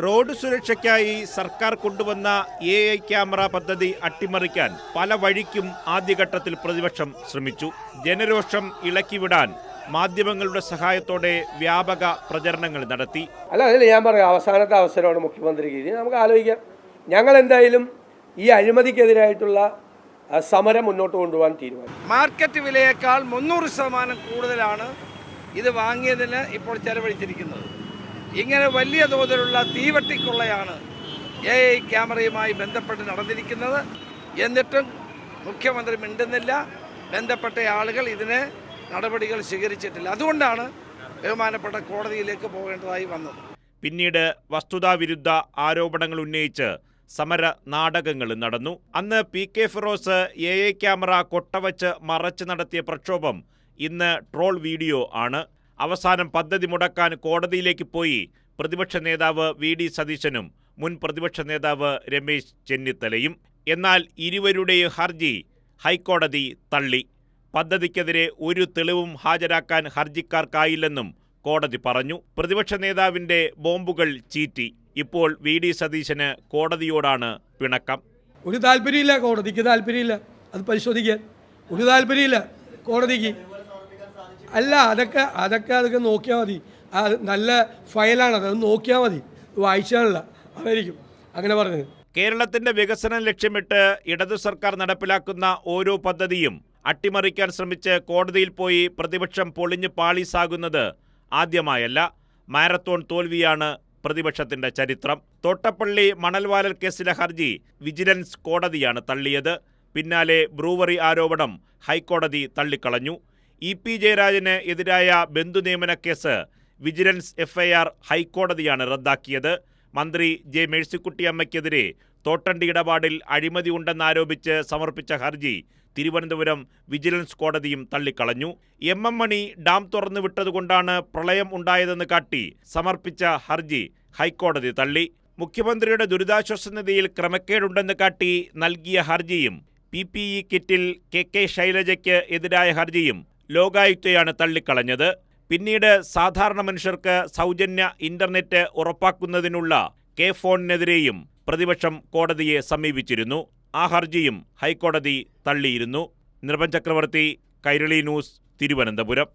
Road സുരക്ഷയ്ക്കായി സർക്കാർ കൊണ്ടുവന്ന AI ക്യാമറ പദ്ധതി അട്ടിമറിക്കാൻ പല വഴിക്കും ആദ്യഘട്ടത്തിൽ പ്രതിപക്ഷം ശ്രമിച്ചു. ജനരോഷം ഇളക്കിവിടാൻ മാധ്യമങ്ങളുടെ സഹായത്തോടെ വ്യാപക പ്രചരണങ്ങൾ നടത്തി. അതിൽ ഞാൻ പറയാം, അവസാനത്തെ അവസരമാണ് മുഖ്യമന്ത്രിക്ക്. നമുക്ക് ആലോചിക്കാം. ഞങ്ങൾ എന്തായാലും ഈ അഴിമതിക്കെതിരായിട്ടുള്ള സമരം മുന്നോട്ട് കൊണ്ടുപോകാൻ തീരുമാനം. മാർക്കറ്റ് വിലയേക്കാൾ 300% കൂടുതലാണ് ഇത് വാങ്ങിയതിന് ഇപ്പോൾ ചെലവഴിച്ചിരിക്കുന്നത്. ഇങ്ങനെ വലിയ തോതിലുള്ള തീവട്ടിക്കൊള്ളയാണ് AI ക്യാമറയുമായി ബന്ധപ്പെട്ട് നടന്നിരിക്കുന്നത്. എന്നിട്ടും മുഖ്യമന്ത്രി മിണ്ടുന്നില്ല. ബന്ധപ്പെട്ട ആളുകൾ ഇതിന് നടപടികൾ സ്വീകരിച്ചിട്ടില്ല. അതുകൊണ്ടാണ് ബഹുമാനപ്പെട്ട കോടതിയിലേക്ക് പോകേണ്ടതായി വന്നത്. പിന്നീട് വസ്തുതാവിരുദ്ധ ആരോപണങ്ങൾ ഉന്നയിച്ച് സമര നാടകങ്ങൾ നടന്നു. അന്ന് PK ഫിറോസ് AI ക്യാമറ കൊട്ടവച്ച് മറച്ച് നടത്തിയ പ്രക്ഷോഭം ഇന്ന് ട്രോൾ വീഡിയോ ആണ്. അവസാനം പദ്ധതി മുടക്കാൻ കോടതിയിലേക്ക് പോയി പ്രതിപക്ഷ നേതാവ് VD സതീശനും മുൻ പ്രതിപക്ഷ നേതാവ് രമേശ് ചെന്നിത്തലയും. എന്നാൽ ഇരുവരുടെയും ഹർജി ഹൈക്കോടതി തള്ളി. പദ്ധതിക്കെതിരെ ഒരു തെളിവും ഹാജരാക്കാൻ ഹർജിക്കാർക്കായില്ലെന്നും കോടതി പറഞ്ഞു. പ്രതിപക്ഷ നേതാവിൻ്റെ ബോംബുകൾ ചീറ്റി. ഇപ്പോൾ VD സതീശന് കോടതിയോടാണ് പിണക്കം. ഒരു താല്പര്യമില്ല, കോടതിക്ക് താല്പര്യമില്ല അത് പരിശോധിക്കാൻ. ഒരു താല്പര്യമില്ല കോടതിക്ക്. അല്ല, അതൊക്കെ നോക്കിയാൽ മതി. നല്ല ഫയലാണത്, അത് നോക്കിയാൽ മതി, വായിച്ചാണല്ല അതായിരിക്കും അങ്ങനെ പറഞ്ഞത്. കേരളത്തിന്റെ വികസനം ലക്ഷ്യമിട്ട് ഇടതു സർക്കാർ നടപ്പിലാക്കുന്ന ഓരോ പദ്ധതിയും അട്ടിമറിക്കാൻ ശ്രമിച്ച് കോടതിയിൽ പോയി പ്രതിപക്ഷം പൊളിഞ്ഞു പാളീസാകുന്നത് ആദ്യമായല്ല. മാരത്തോൺ തോൽവിയാണ് പ്രതിപക്ഷത്തിന്റെ ചരിത്രം. തോട്ടപ്പള്ളി മണൽവാലൽ കേസിലെ ഹർജി വിജിലൻസ് കോടതിയാണ് തള്ളിയത്. പിന്നാലെ ബ്രൂവറി ആരോപണം ഹൈക്കോടതി തള്ളിക്കളഞ്ഞു. EP ജയരാജന് എതിരായ ബന്ധുനിയമന കേസ് വിജിലൻസ് FIR ഹൈക്കോടതിയാണ് റദ്ദാക്കിയത്. മന്ത്രി J മേഴ്സിക്കുട്ടിയമ്മയ്ക്കെതിരെ തോട്ടണ്ടി ഇടപാടിൽ അഴിമതി ഉണ്ടെന്നാരോപിച്ച് സമർപ്പിച്ച ഹർജി തിരുവനന്തപുരം വിജിലൻസ് കോടതിയും തള്ളിക്കളഞ്ഞു. MM മണി ഡാം തുറന്നു വിട്ടതുകൊണ്ടാണ് പ്രളയം ഉണ്ടായതെന്ന് കാട്ടി സമർപ്പിച്ച ഹർജി ഹൈക്കോടതി തള്ളി. മുഖ്യമന്ത്രിയുടെ ദുരിതാശ്വാസ നിധിയിൽ ക്രമക്കേടുണ്ടെന്ന് കാട്ടി നൽകിയ ഹർജിയും PPE കിറ്റിൽ KK ശൈലജയ്ക്ക് എതിരായ ഹർജിയും ലോകായുക്തയാണ് തള്ളിക്കളഞ്ഞത്. പിന്നീട് സാധാരണ മനുഷ്യർക്ക് സൗജന്യ ഇന്റർനെറ്റ് ഉറപ്പാക്കുന്നതിനുള്ള K-ഫോണിനെതിരെയും പ്രതിപക്ഷം കോടതിയെ സമീപിച്ചിരുന്നു. ആ ഹർജിയും ഹൈക്കോടതി തള്ളിയിരുന്നു. നിർഭൻ ചക്രവർത്തി, കൈരളി ന്യൂസ്, തിരുവനന്തപുരം.